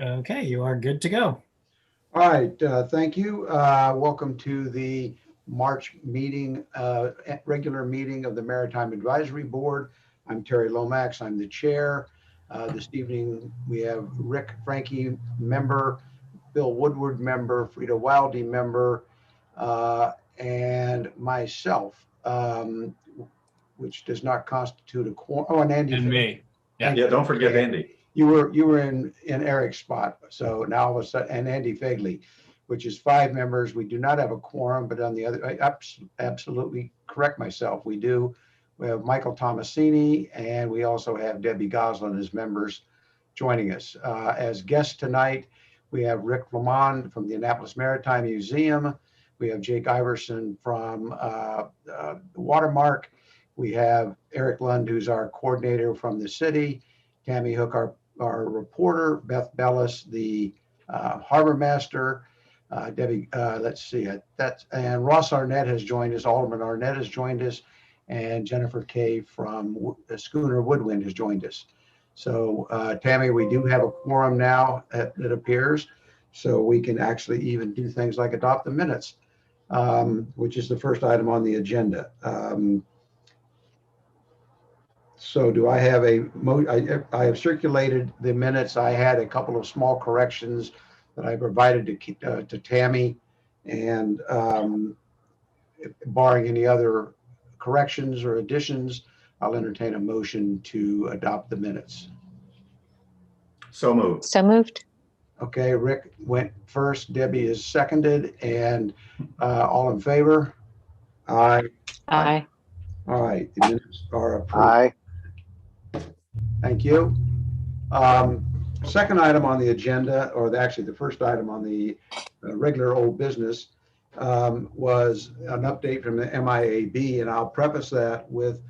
Okay, you are good to go. All right, thank you. Welcome to the March meeting, regular meeting of the Maritime Advisory Board. I'm Terry Lomax, I'm the chair. This evening we have Rick Frankie, member, Bill Woodward, member, Freda Wildy, member, and myself, which does not constitute a quorum. Oh, and Andy. And me. Yeah, Don't forget Andy. You were in Eric's spot, so now all of a sudden, and Andy Fegley, which is 5 members. We do not have a quorum, but on the other, I absolutely correct myself. We do. We have Michael Tomasini, and we also have Debbie Goslin as members joining us. As guests tonight, we have Rick Lamond from the Annapolis Maritime Museum. We have Jake Iverson from the Watermark. We have Eric Lund, who's our coordinator from the city. Tammy Hook, our reporter, Beth Bellis, the harbor master, Debbie, let's see, and Ross Arnett has joined us, Alderman Arnett has joined us, and Jennifer Kay from Schooner Woodwind has joined us. So Tammy, we do have a quorum now, it appears, so we can actually even do things like adopt the minutes, which is the first item on the agenda. So do I have I have circulated the minutes. I had a couple of small corrections that I provided to Tammy, and barring any other corrections or additions, I'll entertain a motion to adopt the minutes. So moved. So moved. Okay, Rick went first, Debbie is seconded, and all in favor? Aye. Aye. All right, the minutes are approved. Aye. Thank you. Second item on the agenda, or actually the first item on the regular old business, was an update from the MIAB, and I'll preface that with,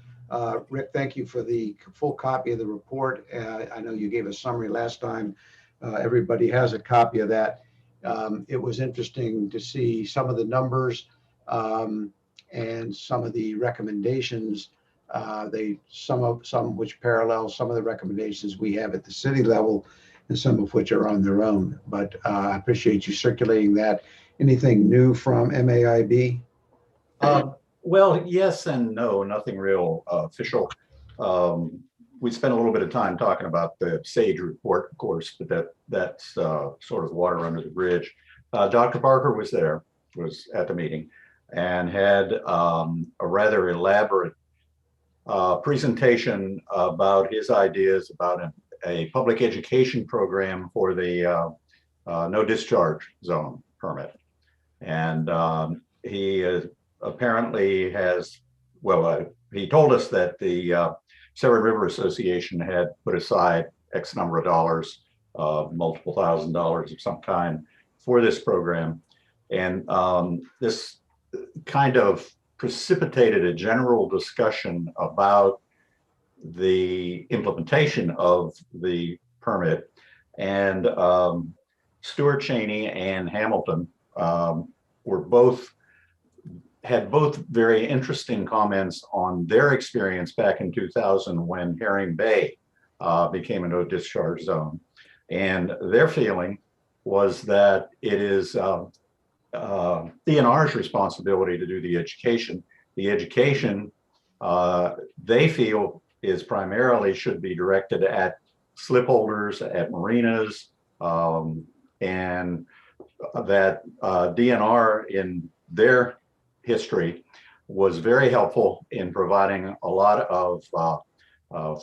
Rick, thank you for the full copy of the report. I know you gave a summary last time. Everybody has a copy of that. It was interesting to see some of the numbers and some of the recommendations. Some which parallel some of the recommendations we have at the city level, and some of which are on their own. But I appreciate you circulating that. Anything new from MAIB? Well, yes and no, nothing real official. We spent a little bit of time talking about the SAGE report, of course, but that's sort of water under the bridge. Dr. Barker was at the meeting, and had a rather elaborate presentation about his ideas about a public education program for the no discharge zone permit. And he apparently has, well, he told us that the Severn River Association had put aside X number of dollars, multiple $1,000s of some kind for this program. And this kind of precipitated a general discussion about the implementation of the permit. And Stuart Cheney and Hamilton had both very interesting comments on their experience back in 2000 when Herring Bay became a no discharge zone. And their feeling was that it is DNR's responsibility to do the education. The education, they feel, is primarily should be directed at slip holders, at marinas, and that DNR in their history was very helpful in providing a lot of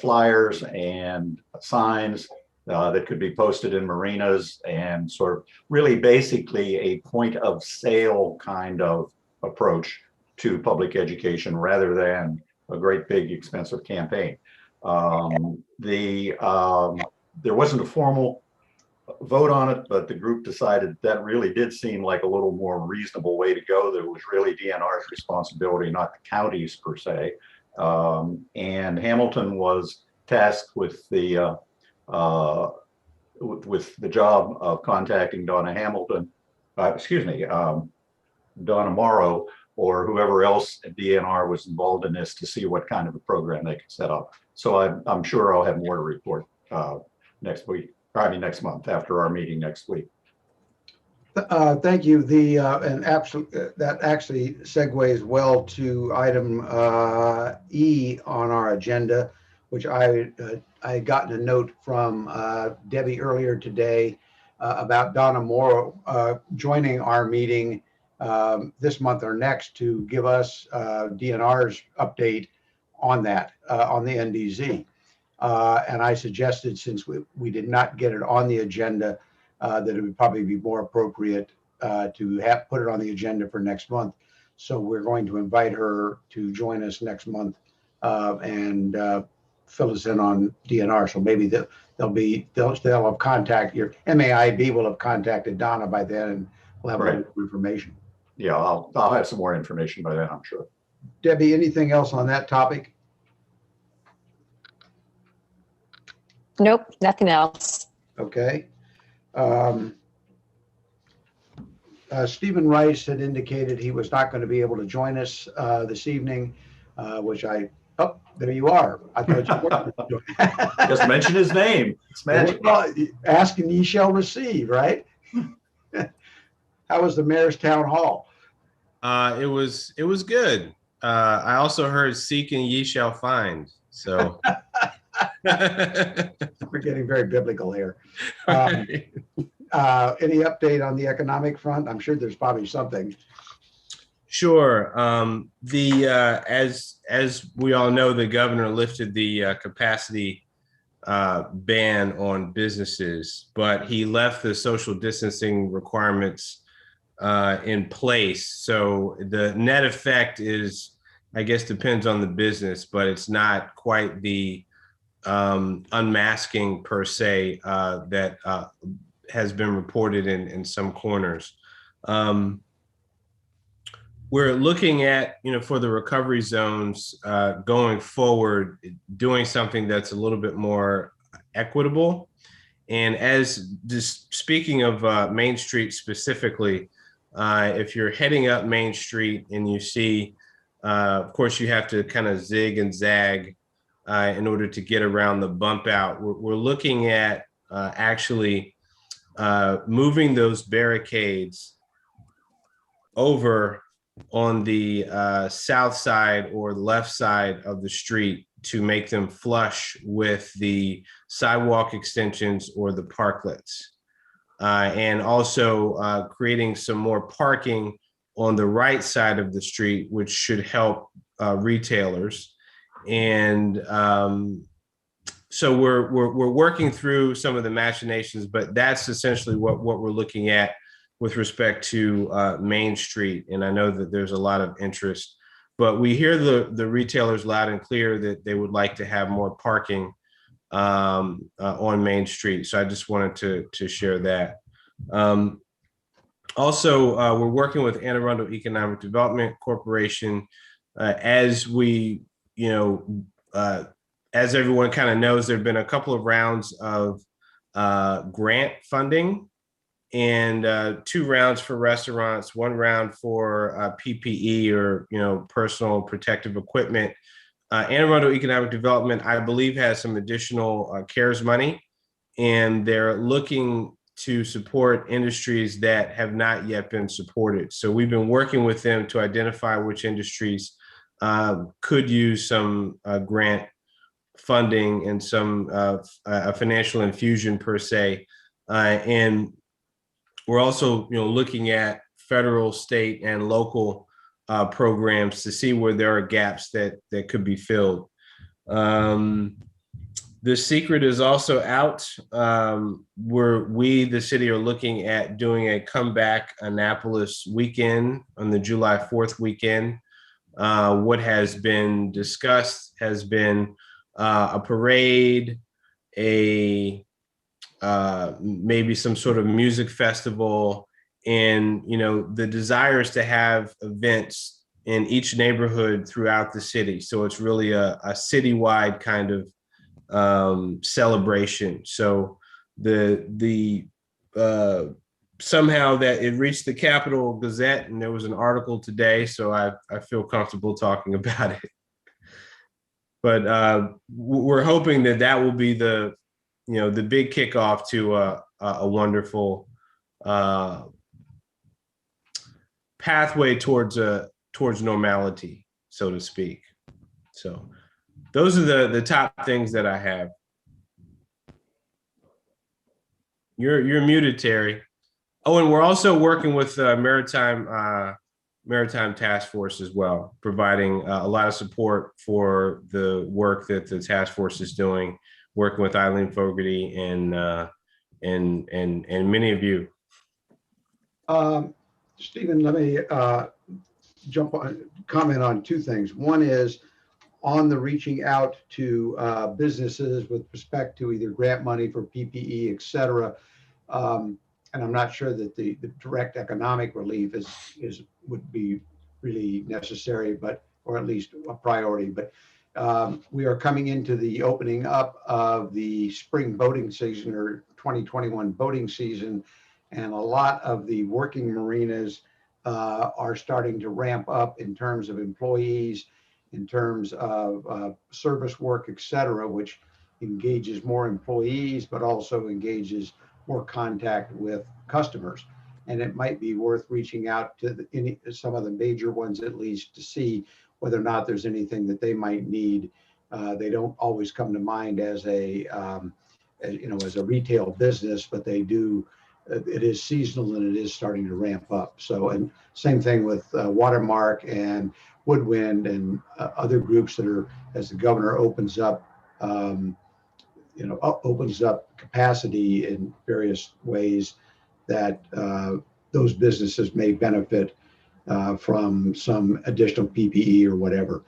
flyers and signs that could be posted in marinas, and sort of really basically a point of sale kind of approach to public education rather than a great big expensive campaign. There wasn't a formal vote on it, but the group decided that really did seem like a little more reasonable way to go. That was really DNR's responsibility, not the county's per se. And Hamilton was tasked with the job of contacting Donna Morrow, or whoever else at DNR was involved in this, to see what kind of a program they could set up. So I'm sure I'll have more to report next week. Probably next month after our meeting next week. Thank you. That actually segues well to item E on our agenda, which I had gotten a note from Debbie earlier today about Donna Morrow joining our meeting this month or next to give us DNR's update on that, on the NDZ. And I suggested, since we did not get it on the agenda, that it would probably be more appropriate to put it on the agenda for next month. So we're going to invite her to join us next month and fill us in on DNR. So maybe they'll have contact. Your MAIB will have contacted Donna by then, and we'll have more information. Yeah, I'll have some more information by then, I'm sure. Debbie, anything else on that topic? Nope, nothing else. Okay. Stephen Rice had indicated he was not going to be able to join us this evening, which oh, there you are. I thought you were. Just mention his name. It's magic. Well, ask and ye shall receive, right? How was the mayor's town hall? It was good. I also heard seek and ye shall find. So we're getting very biblical here. Any update on the economic front? I'm sure there's probably something. Sure. As we all know, the governor lifted the capacity ban on businesses, but he left the social distancing requirements in place. So the net effect is, I guess, depends on the business, but it's not quite the unmasking per se that has been reported in some corners. We're looking at, for the recovery zones going forward, doing something that's a little bit more equitable. And as just speaking of Main Street specifically, if you're heading up Main Street and you see, of course, you have to kind of zig and zag in order to get around the bump out. We're looking at actually moving those barricades over on the south side or left side of the street to make them flush with the sidewalk extensions or the parklets. And also creating some more parking on the right side of the street, which should help retailers. And so we're working through some of the machinations, but that's essentially what we're looking at with respect to Main Street. And I know that there's a lot of interest, but we hear the retailers loud and clear that they would like to have more parking on Main Street. So I just wanted to share that. Also, we're working with Anne Arundel Economic Development Corporation. As we, as everyone kind of knows, there have been a couple of rounds of grant funding and 2 rounds for restaurants, 1 round for PPE or, personal protective equipment. Anne Arundel Economic Development, I believe, has some additional CARES money, and they're looking to support industries that have not yet been supported. So we've been working with them to identify which industries could use some grant funding and some a financial infusion per se. And we're also, looking at federal, state, and local programs to see where there are gaps that could be filled. The secret is also out. Where the city, are looking at doing a comeback Annapolis weekend on the July 4th weekend. What has been discussed has been a parade, maybe some sort of music festival, and the desire is to have events in each neighborhood throughout the city. So it's really a citywide kind of celebration. So the somehow that it reached the Capitol Gazette, and there was an article today, so I feel comfortable talking about it. But we're hoping that will be the the big kickoff to a wonderful pathway towards normality, so to speak. So those are the top things that I have. You're muted, Terry. Oh, and we're also working with Maritime Task Force as well, providing a lot of support for the work that the task force is doing, working with Eileen Fogarty and many of you. Stephen, let me comment on two things. One is on the reaching out to businesses with respect to either grant money for PPE, et cetera. And I'm not sure that the direct economic relief would be really necessary, or at least a priority. But we are coming into the opening up of the spring boating season, or 2021 boating season, and a lot of the working marinas are starting to ramp up in terms of employees, in terms of service work, et cetera, which engages more employees, but also engages more contact with customers. And it might be worth reaching out to some of the major ones, at least, to see whether or not there's anything that they might need. They don't always come to mind as a retail business, but they do. It is seasonal and it is starting to ramp up. So, and same thing with Watermark and Woodwind and other groups that are, as the governor opens up capacity in various ways, that those businesses may benefit from some additional PPE or whatever.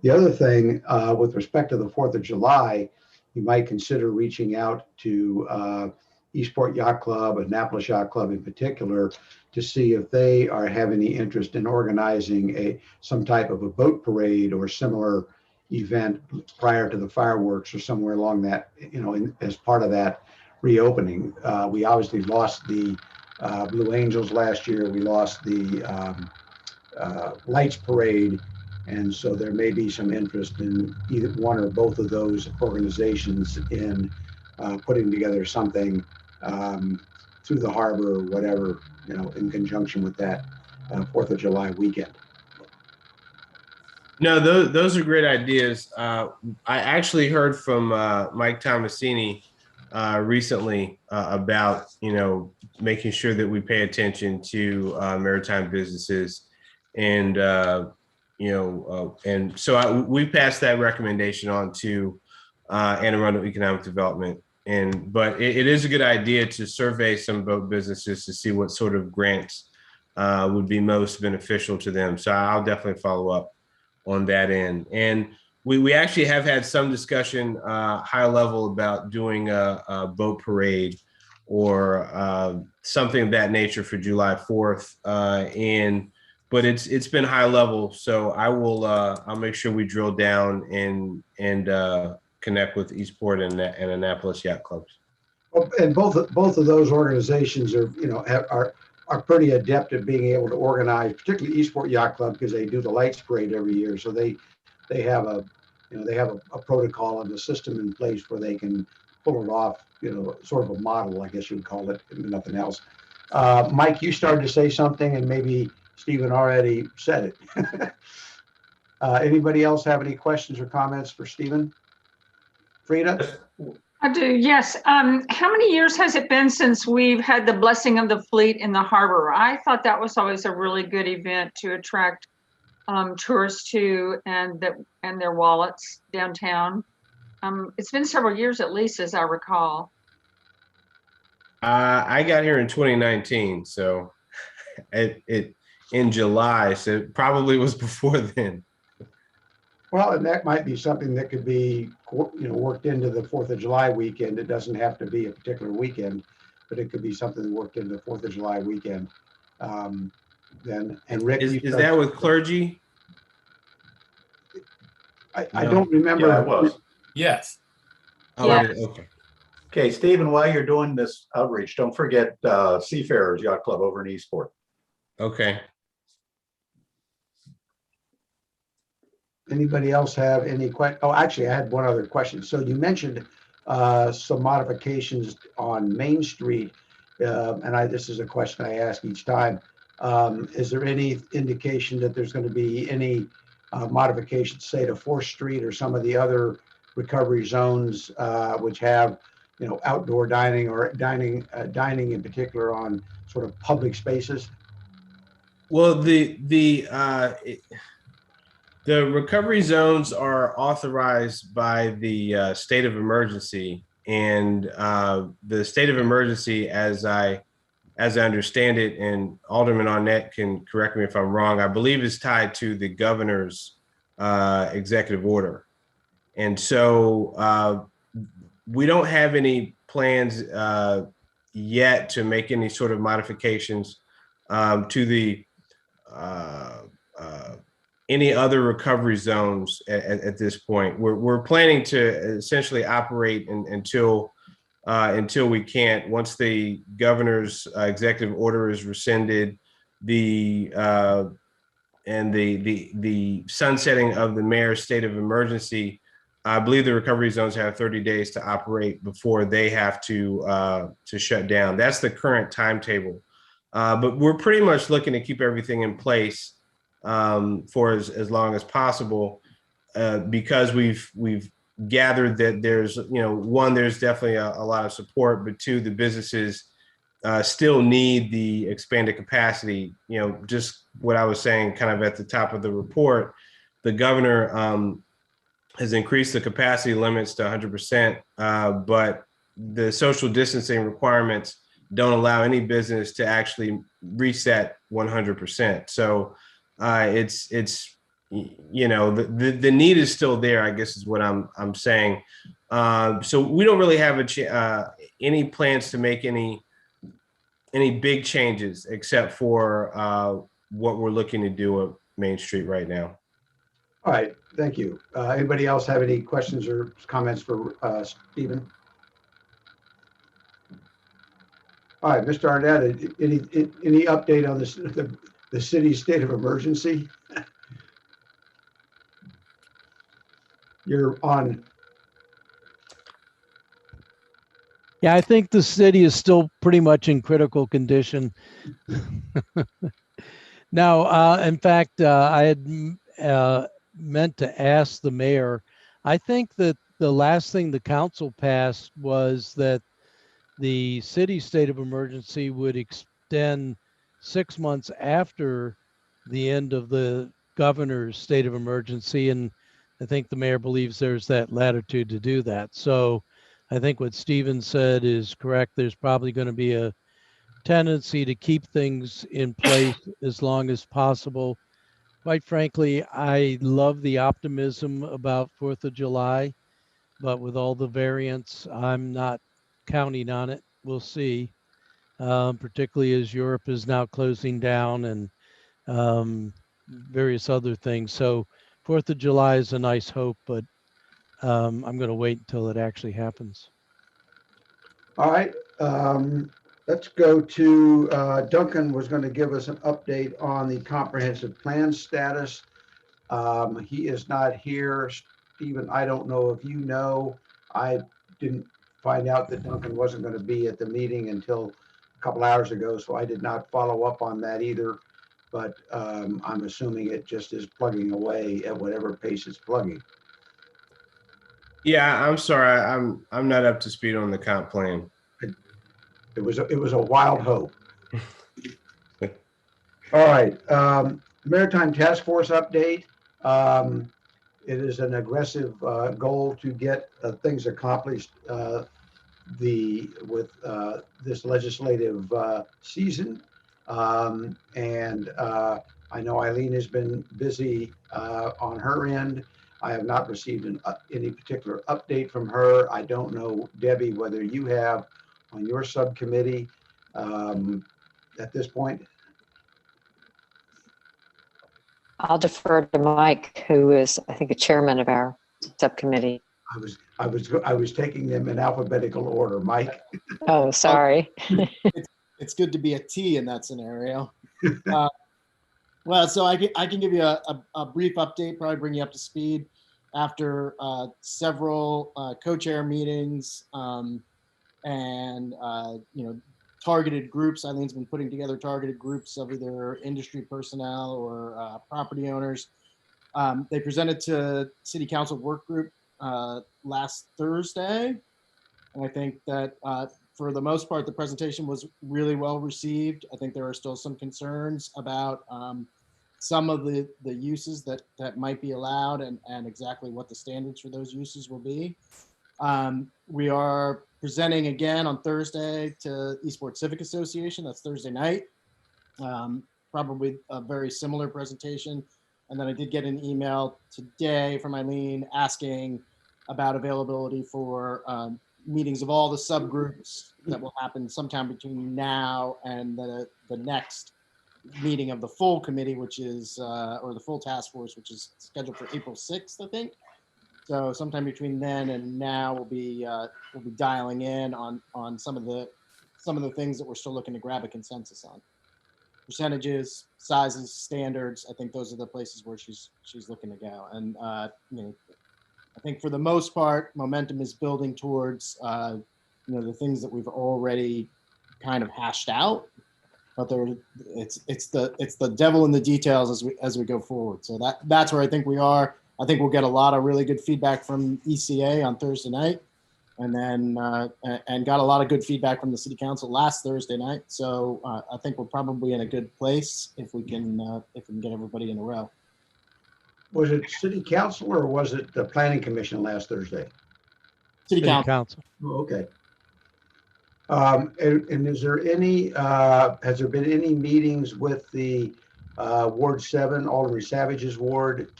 The other thing, with respect to the 4th of July, you might consider reaching out to Eastport Yacht Club, Annapolis Yacht Club in particular, to see if they have any interest in organizing some type of a boat parade or similar event prior to the fireworks or somewhere along that, as part of that reopening. We obviously lost the Blue Angels last year. We lost the Lights Parade. And so there may be some interest in either one or both of those organizations in putting together something through the harbor or whatever, in conjunction with that 4th of July weekend. No, those are great ideas. I actually heard from Mike Tomasini recently about, making sure that we pay attention to maritime businesses, and and so we passed that recommendation on to Anne Arundel Economic Development. But it is a good idea to survey some boat businesses to see what sort of grants would be most beneficial to them. So I'll definitely follow up on that end. And we actually have had some discussion high level about doing a boat parade or something of that nature for July 4th. But it's been high level. So I'll make sure we drill down and connect with Eastport and Annapolis Yacht Clubs. And both of those organizations are pretty adept at being able to organize, particularly Eastport Yacht Club, because they do the Lights Parade every year. So they have a protocol and a system in place where they can pull it off, sort of a model, I guess you would call it, if nothing else. Mike, you started to say something, and maybe Stephen already said it. Anybody else have any questions or comments for Stephen? Freda? I do, yes. How many years has it been since we've had the blessing of the fleet in the harbor? I thought that was always a really good event to attract tourists to and their wallets downtown. It's been several years at least, as I recall. I got here in 2019, so it in July, so it probably was before then. Well, and that might be something that could be, worked into the 4th of July weekend. It doesn't have to be a particular weekend, but it could be something worked into the 4th of July weekend. Then, and Rick, is that with clergy? I don't remember. Yeah, it was. Yes. Oh, Yeah. okay. Okay, Stephen, while you're doing this outreach, don't forget Seafarers Yacht Club over in Eastport. Okay. Anybody else have any questions? Oh, actually, I had one other question. So you mentioned some modifications on Main Street. This is a question I ask each time. Is there any indication that there's going to be any modifications, say to 4th Street or some of the other recovery zones, which have, outdoor dining or dining in particular on sort of public spaces? Well, the recovery zones are authorized by the state of emergency, and the state of emergency, as I understand it, and Alderman Arnett can correct me if I'm wrong, I believe is tied to the governor's executive order. And so we don't have any plans yet to make any sort of modifications to the any other recovery zones at this point. We're planning to essentially operate until we can't. Once the governor's executive order is rescinded, the sunsetting of the mayor's state of emergency, I believe the recovery zones have 30 days to operate before they have to shut down. That's the current timetable. But we're pretty much looking to keep everything in place for as long as possible, because we've gathered that there's, one, there's definitely a lot of support, but two, the businesses still need the expanded capacity. Just what I was saying kind of at the top of the report, the governor has increased the capacity limits to 100%, but the social distancing requirements don't allow any business to actually reach that 100%. So it's the need is still there, I guess is what I'm saying. So we don't really have any plans to make any big changes except for what we're looking to do at Main Street right now. All right, thank you. Anybody else have any questions or comments for Stephen? All right, Mr. Arnett, any update on this, the city's state of emergency? You're on. Yeah, I think the city is still pretty much in critical condition. Now, in fact, I had meant to ask the mayor. I think that the last thing the council passed was that the city state of emergency would extend 6 months after the end of the governor's state of emergency. And I think the mayor believes there's that latitude to do that. So I think what Stephen said is correct. There's probably going to be a tendency to keep things in place as long as possible. Quite frankly, I love the optimism about 4th of July, but with all the variants, I'm not counting on it. We'll see, particularly as Europe is now closing down and various other things. So 4th of July is a nice hope, but I'm going to wait until it actually happens. All right, let's go to Duncan was going to give us an update on the comprehensive plan status. He is not here. Stephen, I don't know if you know. I didn't find out that Duncan wasn't going to be at the meeting until a couple hours ago, so I did not follow up on that either. But I'm assuming it just is plugging away at whatever pace it's plugging. Yeah, I'm sorry, I'm not up to speed on the comp plan. It was a wild hope. All right, Maritime Task Force update. It is an aggressive goal to get things accomplished with this legislative season. And I know Eileen has been busy on her end. I have not received any particular update from her. I don't know, Debbie, whether you have on your subcommittee at this point. I'll defer to Mike, who is, I think, a chairman of our subcommittee. I was taking them in alphabetical order. Mike. Oh, sorry. It's good to be a T in that scenario. Well, so I can give you a brief update, probably bring you up to speed. after several co-chair meetings and targeted groups. Eileen's been putting together targeted groups of either industry personnel or property owners. They presented to City Council work group last Thursday. And I think that for the most part, the presentation was really well received. I think there are still some concerns about some of the uses that might be allowed and exactly what the standards for those uses will be. We are presenting again on Thursday to Eastport Civic Association. That's Thursday night. Probably a very similar presentation. And then I did get an email today from Eileen asking about availability for meetings of all the subgroups that will happen sometime between now and the next meeting of the full committee, which is, or the full task force, which is scheduled for April 6th, I think. So sometime between then and now, we'll be dialing in on some of the things that we're still looking to grab a consensus on. Percentages, sizes, standards. I think those are the places where she's looking to go. And I think for the most part, momentum is building towards the things that we've already kind of hashed out. But it's the devil in the details as we go forward. So that's where I think we are. I think we'll get a lot of really good feedback from ECA on Thursday night, and then and got a lot of good feedback from the City Council last Thursday night. So I think we're probably in a good place if we can get everybody in a row. Was it City Council or was it the Planning Commission last Thursday? City Council. Oh, okay. And is there any, has there been any meetings with the Ward 7, Alderman Savage's ward?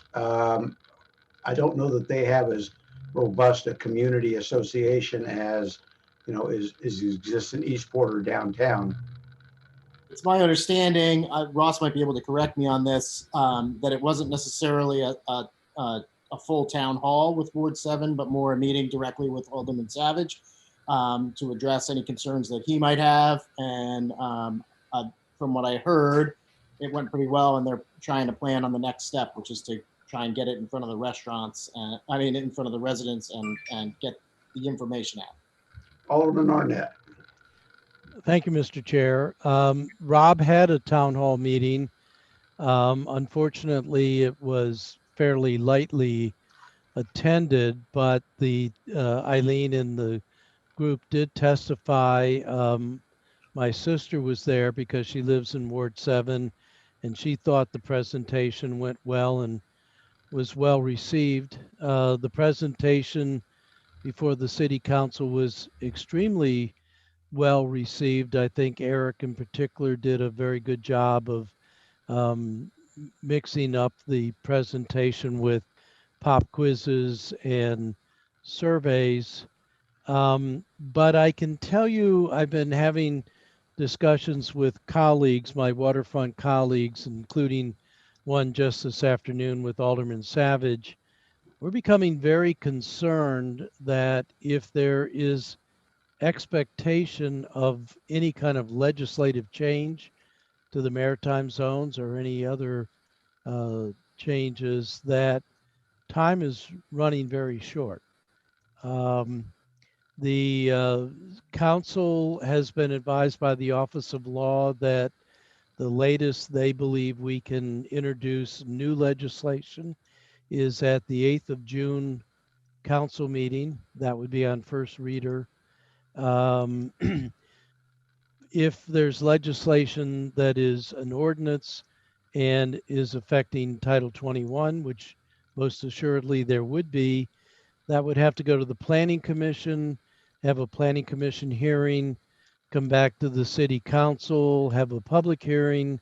I don't know that they have as robust a community association as, is exists in Eastport or downtown. It's my understanding, Ross might be able to correct me on this, that it wasn't necessarily a full town hall with Ward 7, but more a meeting directly with Alderman Savage to address any concerns that he might have. And from what I heard, it went pretty well, and they're trying to plan on the next step, which is to try and get it in front of the restaurants, in front of the residents and get the information out. Alderman Arnett. Thank you, Mr. Chair. Rob had a town hall meeting. Unfortunately, it was fairly lightly attended, but the Eileen in the group did testify. My sister was there because she lives in Ward 7, and she thought the presentation went well and was well received. The presentation before the City Council was extremely well received. I think Eric in particular did a very good job of mixing up the presentation with pop quizzes and surveys. But I can tell you, I've been having discussions with colleagues, my waterfront colleagues, including one just this afternoon with Alderman Savage. We're becoming very concerned that if there is expectation of any kind of legislative change to the maritime zones or any other changes, that time is running very short. The council has been advised by the Office of Law that the latest they believe we can introduce new legislation is at the 8th of June council meeting. That would be on first reader. If there's legislation that is an ordinance and is affecting Title 21, which most assuredly there would be, that would have to go to the Planning Commission, have a Planning Commission hearing, come back to the City Council, have a public hearing,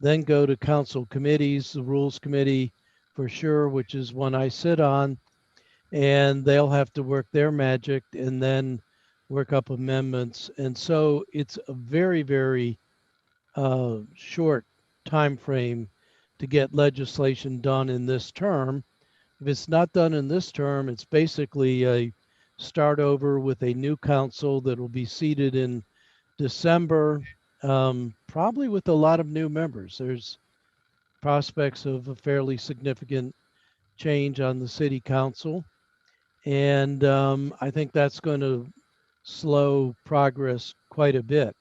then go to council committees, the Rules Committee for sure, which is one I sit on, and they'll have to work their magic and then work up amendments. And so it's a very, very short time frame to get legislation done in this term. If it's not done in this term, it's basically a start over with a new council that will be seated in December, probably with a lot of new members. There's prospects of a fairly significant change on the city council. And I think that's going to slow progress quite a bit.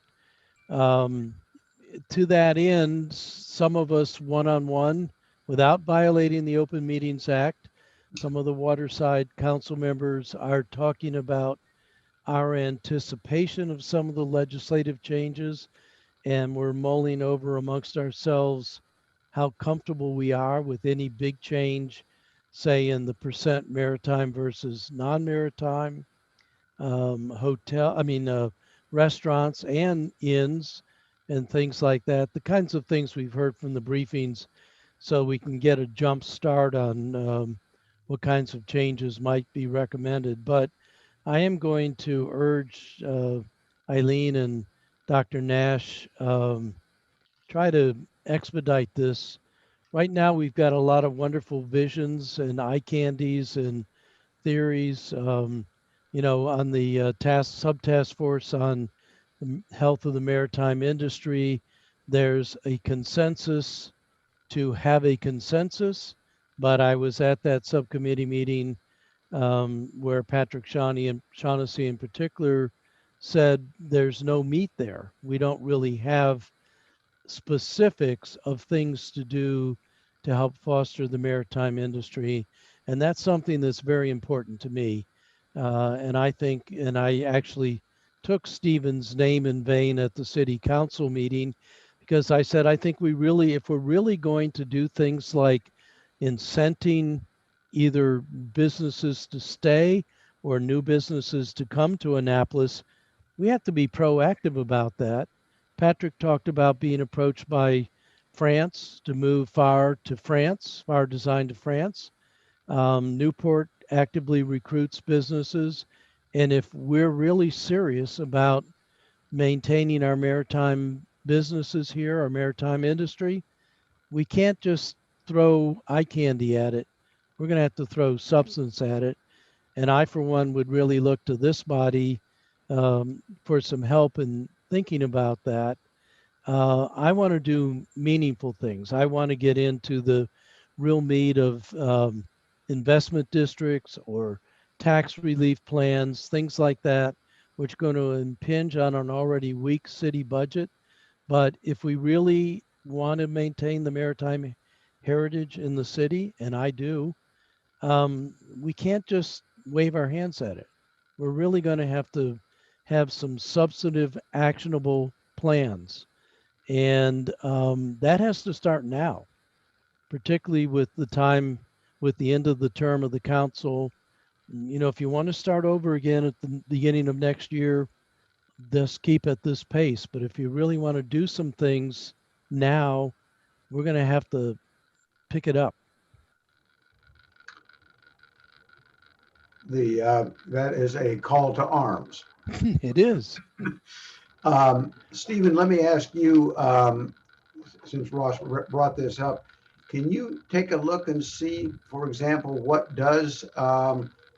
To that end, some of us one-on-one, without violating the Open Meetings Act, some of the Waterside council members are talking about our anticipation of some of the legislative changes, and we're mulling over amongst ourselves how comfortable we are with any big change, say in the percent maritime versus non-maritime, restaurants and inns and things like that, the kinds of things we've heard from the briefings, so we can get a jump start on what kinds of changes might be recommended. But I am going to urge Eileen and Dr. Nash, try to expedite this. Right now, we've got a lot of wonderful visions and eye candies and theories. On the subtask force on the health of the maritime industry, there's a consensus to have a consensus. But I was at that subcommittee meeting where Patrick Shaughnessy in particular said there's no meat there. We don't really have specifics of things to do to help foster the maritime industry. And that's something that's very important to me. And I actually took Stephen's name in vain at the city council meeting, because I said, I think if we're really going to do things like incenting either businesses to stay or new businesses to come to Annapolis, we have to be proactive about that. Patrick talked about being approached by France to move Phare Design to France. Newport actively recruits businesses. And if we're really serious about maintaining our maritime businesses here, our maritime industry, we can't just throw eye candy at it. We're going to have to throw substance at it. And I, for one, would really look to this body for some help in thinking about that. I want to do meaningful things. I want to get into the real meat of investment districts or tax relief plans, things like that, which are going to impinge on an already weak city budget. But if we really want to maintain the maritime heritage in the city, and I do, we can't just wave our hands at it. We're really going to have some substantive, actionable plans. And that has to start now, particularly with the end of the term of the council. If you want to start over again at the beginning of next year, just keep at this pace. But if you really want to do some things now, we're going to have to pick it up. That is a call to arms. It is. Stephen, let me ask you, since Ross brought this up, can you take a look and see, for example, what does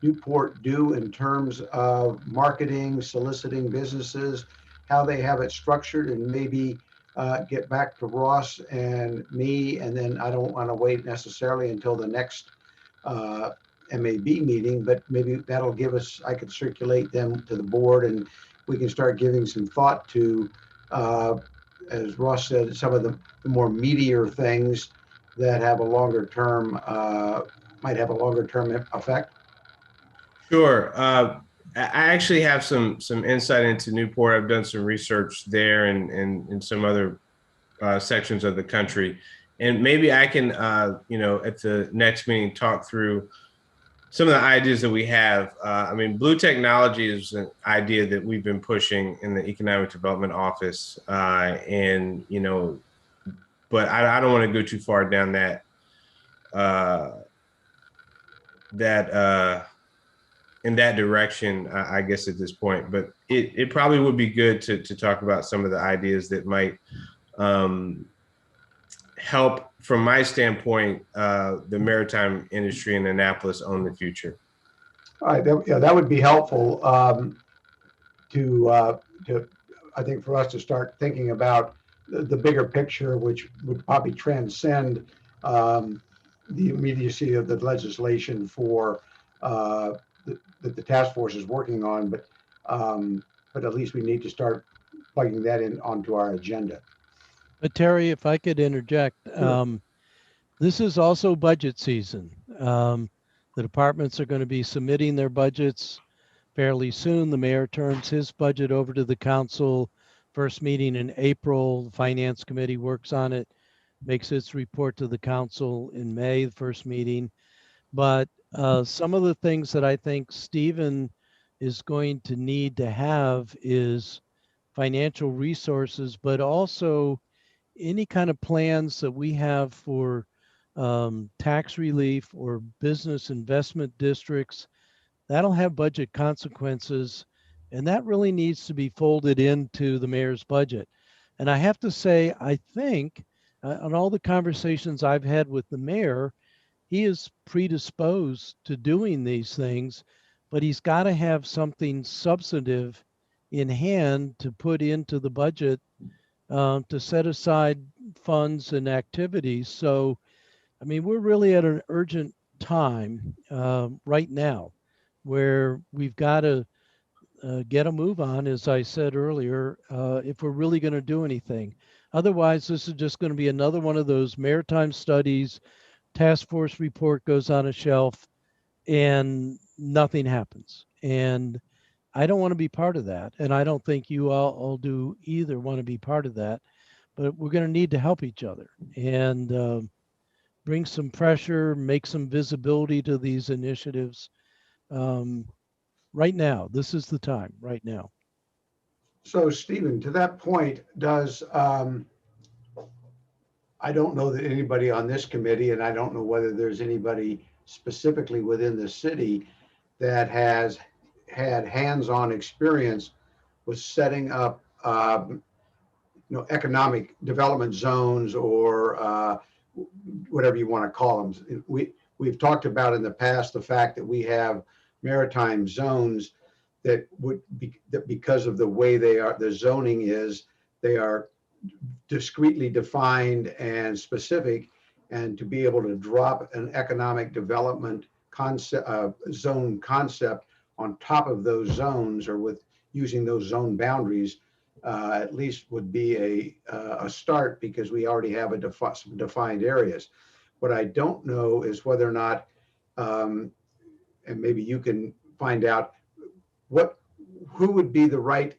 Newport do in terms of marketing, soliciting businesses, how they have it structured, and maybe get back to Ross and me, and then I don't want to wait necessarily until the next MAB meeting, but maybe that'll give us, I could circulate them to the board and we can start giving some thought to, as Ross said, some of the more meatier things that have a longer term, might have a longer term effect. Sure. I actually have some insight into Newport. I've done some research there and in some other sections of the country. And maybe I can, at the next meeting, talk through some of the ideas that we have. Blue technology is an idea that we've been pushing in the Economic Development Office. But I don't want to go too far down that in that direction, I guess, at this point. But it probably would be good to talk about some of the ideas that might help, from my standpoint, the maritime industry in Annapolis own the future. All right, that would be helpful to I think, for us to start thinking about the bigger picture, which would probably transcend the immediacy of the legislation for that the task force is working on, but at least we need to start plugging that in onto our agenda. But Terry, if I could interject, Sure. this is also budget season. The departments are going to be submitting their budgets fairly soon. The mayor turns his budget over to the council. First meeting in April, the finance committee works on it, makes its report to the council in May, the first meeting. But some of the things that I think Stephen is going to need to have is financial resources, but also any kind of plans that we have for tax relief or business investment districts. That'll have budget consequences, and that really needs to be folded into the mayor's budget. And I have to say, I think on all the conversations I've had with the mayor, he is predisposed to doing these things, but he's got to have something substantive in hand to put into the budget to set aside funds and activities. So, I mean, we're really at an urgent time right now where we've got to get a move on, as I said earlier, if we're really going to do anything. Otherwise, this is just going to be another one of those maritime studies. Task force report goes on a shelf and nothing happens. And I don't want to be part of that. And I don't think you all do either want to be part of that. But we're going to need to help each other and bring some pressure, make some visibility to these initiatives. Right now, this is the time right now. So Stephen, to that point, does, I don't know that anybody on this committee, and I don't know whether there's anybody specifically within the city that has had hands-on experience with setting up, economic development zones or whatever you want to call them. We've talked about in the past the fact that we have maritime zones that would be, that because of the way they are, the zoning is, they are discretely defined and specific, and to be able to drop an economic development concept, zone concept on top of those zones or with using those zone boundaries, at least would be a start, because we already have some defined areas. What I don't know is whether or not, and maybe you can find out, who would be the right,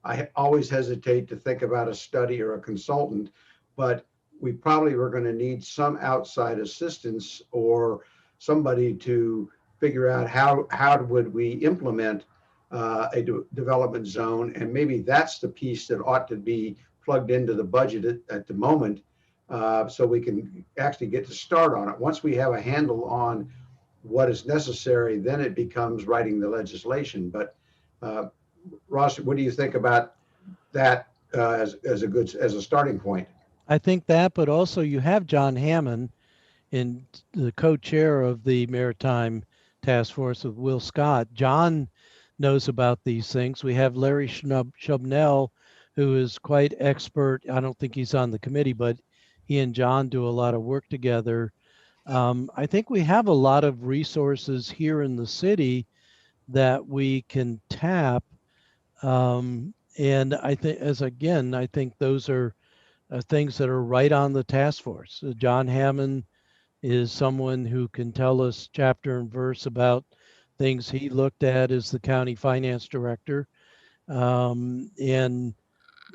I always hesitate to think about a study or a consultant, but we probably were going to need some outside assistance or somebody to figure out how would we implement a development zone. And maybe that's the piece that ought to be plugged into the budget at the moment, so we can actually get to start on it. Once we have a handle on what is necessary, then it becomes writing the legislation. But Ross, what do you think about that as a starting point? I think that, but also you have John Hammond in the co-chair of the Maritime Task Force with Will Scott. John knows about these things. We have Larry Shubnell, who is quite expert. I don't think he's on the committee, but he and John do a lot of work together. I think we have a lot of resources here in the city that we can tap. And I think, I think those are things that are right on the task force. John Hammond is someone who can tell us chapter and verse about things he looked at as the county finance director. And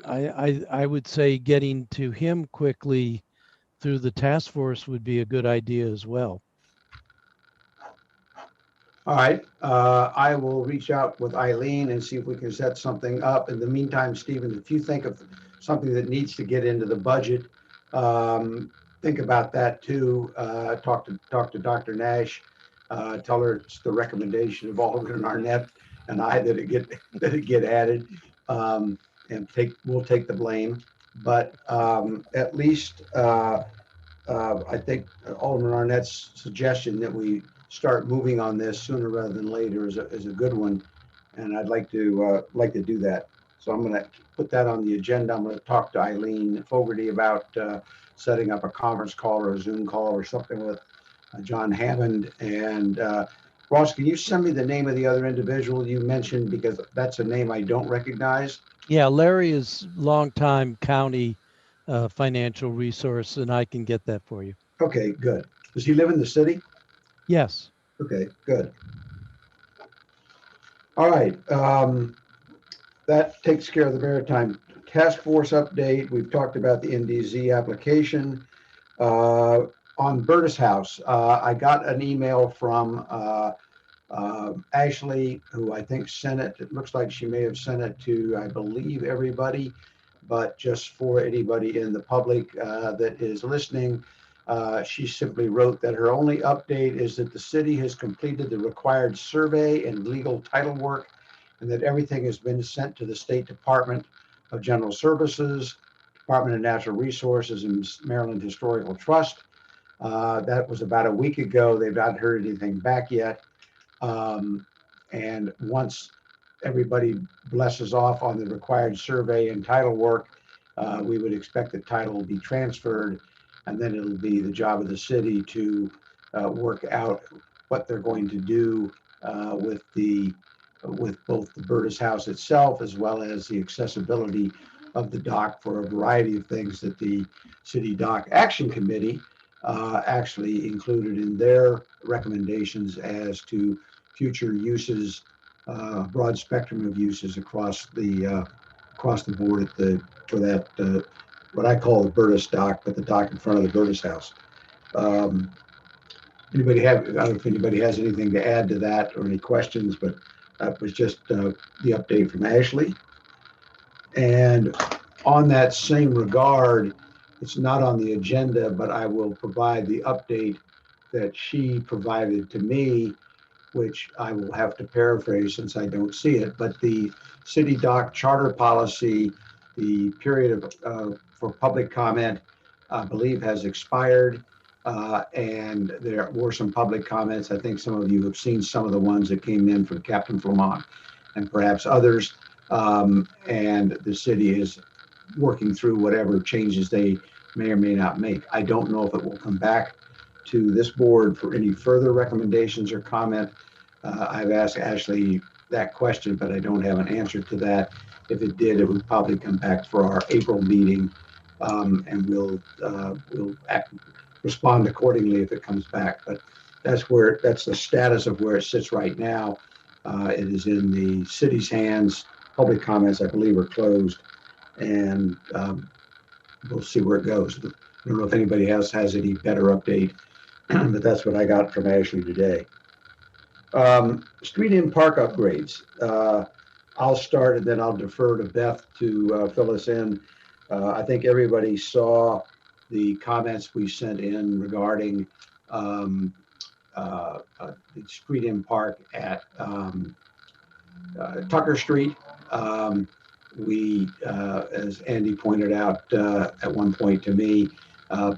I would say getting to him quickly through the task force would be a good idea as well. All right, I will reach out with Eileen and see if we can set something up. In the meantime, Stephen, if you think of something that needs to get into the budget, think about that too. Talk to Dr. Nash. Tell her it's the recommendation of Alderman Arnett and I that it get added, and we'll take the blame. But at least I think Alderman Arnett's suggestion that we start moving on this sooner rather than later is a good one, and I'd like to do that. So I'm going to put that on the agenda. I'm going to talk to Eileen Fogarty about setting up a conference call or a Zoom call or something with John Hammond. And Ross, can you send me the name of the other individual you mentioned, because that's a name I don't recognize? Yeah, Larry is longtime county financial resource, and I can get that for you. Okay, good. Does he live in the city? Yes. Okay, good. All right. That takes care of the Maritime Task Force update. We've talked about the NDZ application. On Burtis House, I got an email from Ashley, who I think sent it. It looks like she may have sent it to, I believe, everybody, but just for anybody in the public that is listening, she simply wrote that her only update is that the city has completed the required survey and legal title work, and that everything has been sent to the State Department of General Services, Department of Natural Resources, and Maryland Historical Trust. That was about a week ago. They've not heard anything back yet. And once everybody blesses off on the required survey and title work, we would expect the title will be transferred, and then it'll be the job of the city to work out what they're going to do with both the Burtis House itself, as well as the accessibility of the dock for a variety of things that the City Dock Action Committee actually included in their recommendations as to future uses, broad spectrum of uses across the board for that what I call the Burtis dock, but the dock in front of the Burtis House. I don't know if anybody has anything to add to that or any questions, but that was just the update from Ashley. And on that same regard, it's not on the agenda, but I will provide the update that she provided to me, which I will have to paraphrase since I don't see it. But the city dock charter policy, the period for public comment, I believe has expired. And there were some public comments. I think some of you have seen some of the ones that came in from Captain Flamont and perhaps others. And the city is working through whatever changes they may or may not make. I don't know if it will come back to this board for any further recommendations or comment. I've asked Ashley that question, but I don't have an answer to that. If it did, it would probably come back for our April meeting, and we'll respond accordingly if it comes back. But that's the status of where it sits right now. It is in the city's hands. Public comments, I believe, are closed, and we'll see where it goes. I don't know if anybody else has any better update, but that's what I got from Ashley today. Street and park upgrades. I'll start and then I'll defer to Beth to fill us in. I think everybody saw the comments we sent in regarding the street and park at Tucker Street. We, as Andy pointed out at one point to me,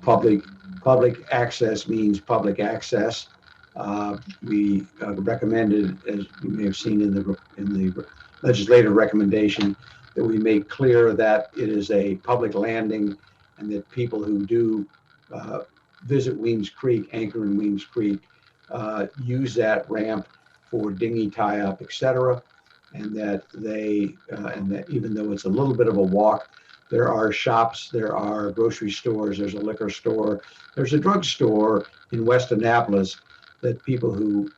public access means public access. We recommended, as you may have seen in the legislative recommendation, that we make clear that it is a public landing and that people who do visit Weems Creek, anchor in Weems Creek, use that ramp for dinghy tie-up, etc. And that even though it's a little bit of a walk, there are shops, there are grocery stores, there's a liquor store, there's a drugstore in West Annapolis that people who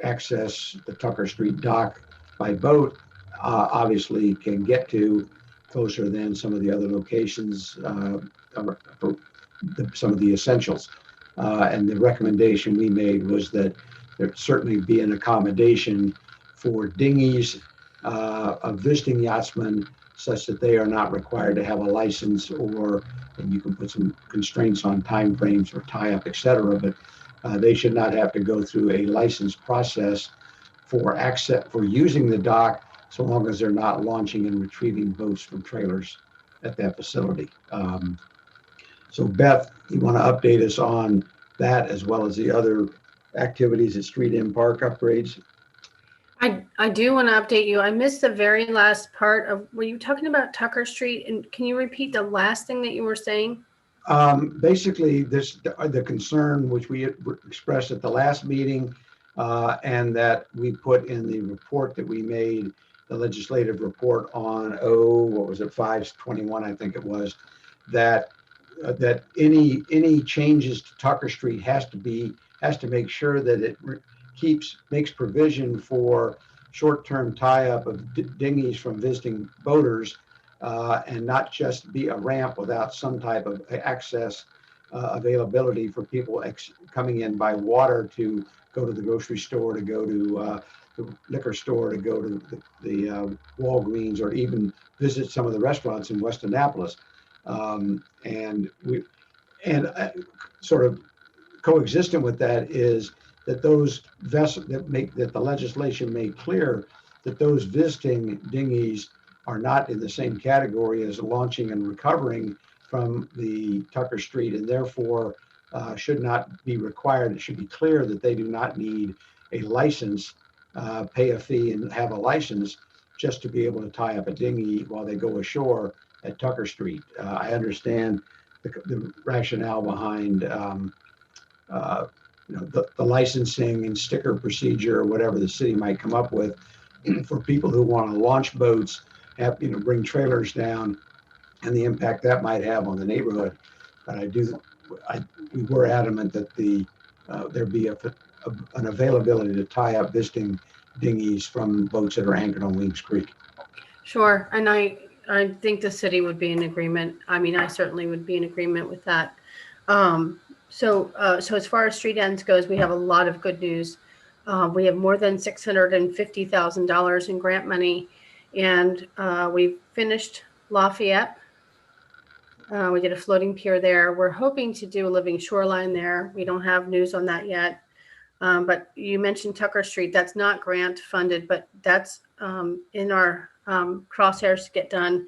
access the Tucker Street dock by boat obviously can get to closer than some of the other locations for some of the essentials. And the recommendation we made was that there certainly be an accommodation for dinghies of visiting yachtsmen, such that they are not required to have a license, and you can put some constraints on timeframes or tie-up, etc. But they should not have to go through a license process for using the dock, so long as they're not launching and retrieving boats from trailers at that facility. So Beth, you want to update us on that as well as the other activities at Street and Park upgrades? I do want to update you. I missed the very last part of, were you talking about Tucker Street? And can you repeat the last thing that you were saying? Basically, the concern which we expressed at the last meeting, and that we put in the report that we made, the legislative report on, what was it, 5/21, I think it was, that any changes to Tucker Street has to make sure that it makes provision for short-term tie-up of dinghies from visiting boaters, and not just be a ramp without some type of access availability for people coming in by water to go to the grocery store, to go to the liquor store, to go to the Walgreens, or even visit some of the restaurants in West Annapolis. And sort of coexistent with that is that those vessels that the legislation made clear that those visiting dinghies are not in the same category as launching and recovering from the Tucker Street, and therefore should not be required. It should be clear that they do not need a license, pay a fee and have a license just to be able to tie up a dinghy while they go ashore at Tucker Street. I understand the rationale behind the licensing and sticker procedure, or whatever the city might come up with for people who want to launch boats, bring trailers down, and the impact that might have on the neighborhood. But we were adamant that there be an availability to tie up visiting dinghies from boats that are anchored on Weems Creek. Sure, and I think the city would be in agreement. I mean, I certainly would be in agreement with that. So as far as street ends goes, we have a lot of good news. We have more than $650,000 in grant money, and we finished Lafayette. We did a floating pier there. We're hoping to do a living shoreline there. We don't have news on that yet. But you mentioned Tucker Street. That's not grant funded, but that's in our crosshairs to get done.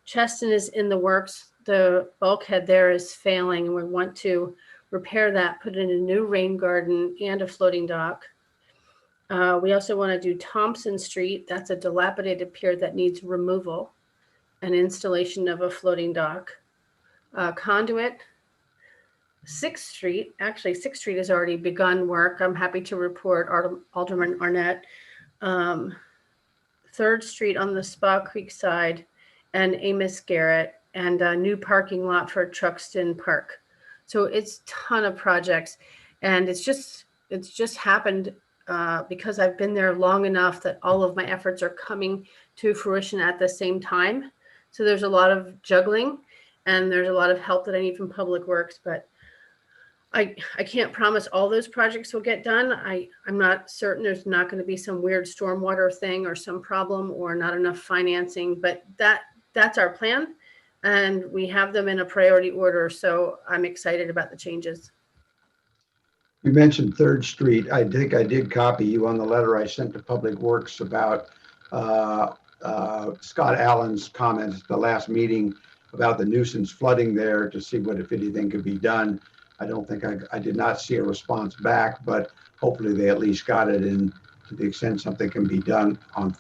Cheston is in the works. The bulkhead there is failing, and we want to repair that, put in a new rain garden and a floating dock. We also want to do Thompson Street. That's a dilapidated pier that needs removal and installation of a floating dock. Conduit, 6th Street. Actually, 6th Street has already begun work. I'm happy to report, Alderman Arnett. 3rd Street on the Spa Creek side, and Amos Garrett, and a new parking lot for Truxton Park. So it's a ton of projects, and it's just happened because I've been there long enough that all of my efforts are coming to fruition at the same time. So there's a lot of juggling, and there's a lot of help that I need from Public Works, but I can't promise all those projects will get done. I'm not certain there's not going to be some weird stormwater thing or some problem or not enough financing, but that's our plan. And we have them in a priority order. So I'm excited about the changes. You mentioned 3rd Street. I think I did copy you on the letter I sent to Public Works about Scott Allen's comments at the last meeting about the nuisance flooding there, to see if anything could be done. I don't think I did not see a response back, but hopefully they at least got it. And to the extent something can be done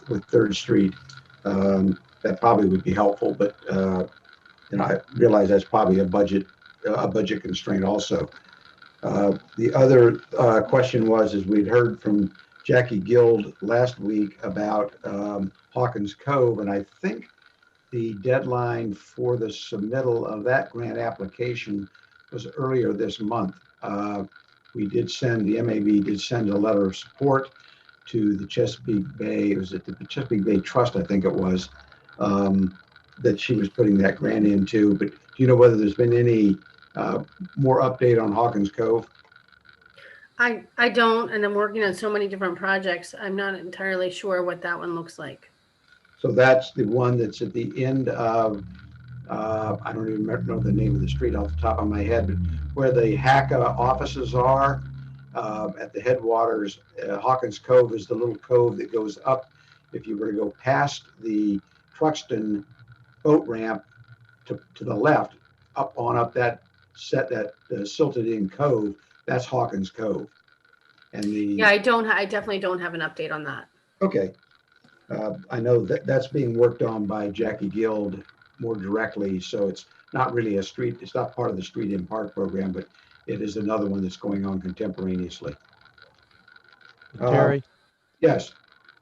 with 3rd Street, that probably would be helpful. But I realize that's probably a budget constraint also. The other question was, as we'd heard from Jackie Guild last week about Hawkins Cove, and I think the deadline for the submittal of that grant application was earlier this month. The MAB did send a letter of support to the Chesapeake Bay. It was at the Chesapeake Bay Trust, I think it was, that she was putting that grant into. But do you know whether there's been any more update on Hawkins Cove? I don't, and I'm working on so many different projects. I'm not entirely sure what that one looks like. So that's the one that's at the end of, I don't even know the name of the street off the top of my head, but where the HACA offices are, at the headwaters. Hawkins Cove is the little cove that goes up. If you were to go past the Truxton boat ramp to the left, up that silted in cove, that's Hawkins Cove. And I definitely don't have an update on that. Okay. I know that that's being worked on by Jackie Guild more directly, so it's not really it's not part of the Street in Park program, but it is another one that's going on contemporaneously. Terry. Yes.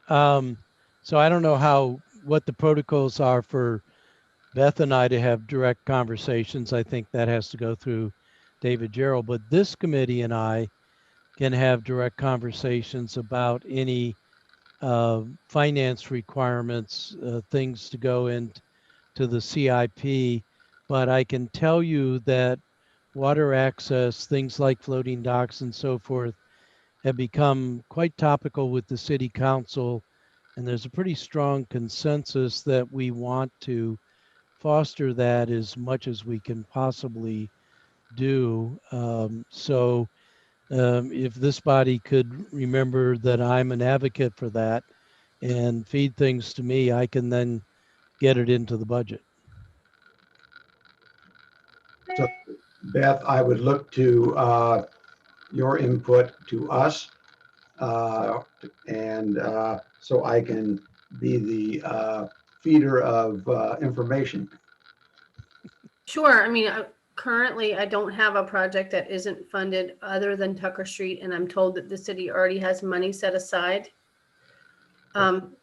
So I don't know what the protocols are for Beth and I to have direct conversations. I think that has to go through David Gerald, but this committee and I can have direct conversations about any finance requirements, things to go into the CIP. But I can tell you that water access, things like floating docks and so forth, have become quite topical with the city council. And there's a pretty strong consensus that we want to foster that as much as we can possibly do. If this body could remember that I'm an advocate for that and feed things to me, I can then get it into the budget. So Beth, I would look to your input to us, and so I can be the feeder of information. Sure. I mean, currently I don't have a project that isn't funded other than Tucker Street, and I'm told that the city already has money set aside.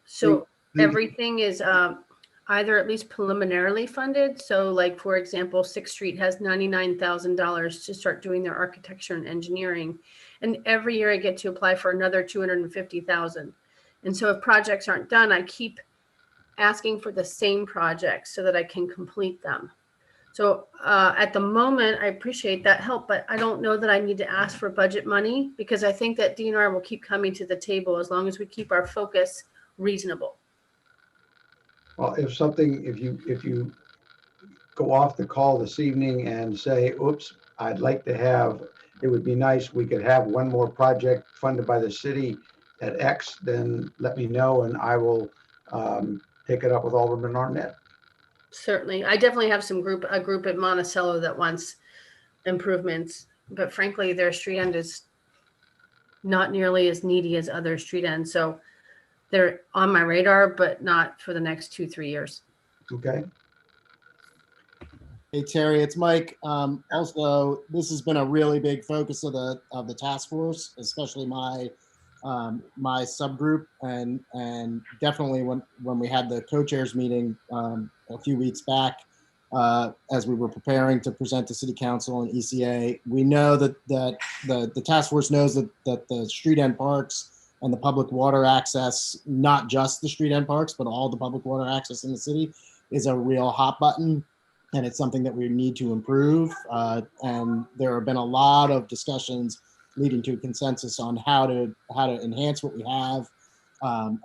So everything is either at least preliminarily funded. So like, for example, 6th Street has $99,000 to start doing their architecture and engineering. And every year I get to apply for another 250,000. And so if projects aren't done, I keep asking for the same projects so that I can complete them. So at the moment, I appreciate that help, but I don't know that I need to ask for budget money, because I think that DNR will keep coming to the table as long as we keep our focus reasonable. Well, if you go off the call this evening and say, oops, I'd like to have, it would be nice, we could have one more project funded by the city at X, then let me know and I will take it up with Alderman Arnett. Certainly. I definitely have a group at Monticello that wants improvements, but frankly, their street end is not nearly as needy as other street ends. So they're on my radar, but not for the next 2-3 years. Okay. Hey Terry, it's Mike. Also, this has been a really big focus of the task force, especially my subgroup, and definitely when we had the co-chairs meeting a few weeks back, as we were preparing to present to City Council and ECA, we know that the task force knows that the street end parks and the public water access, not just the street end parks, but all the public water access in the city, is a real hot button. And it's something that we need to improve. And there have been a lot of discussions leading to a consensus on how to enhance what we have,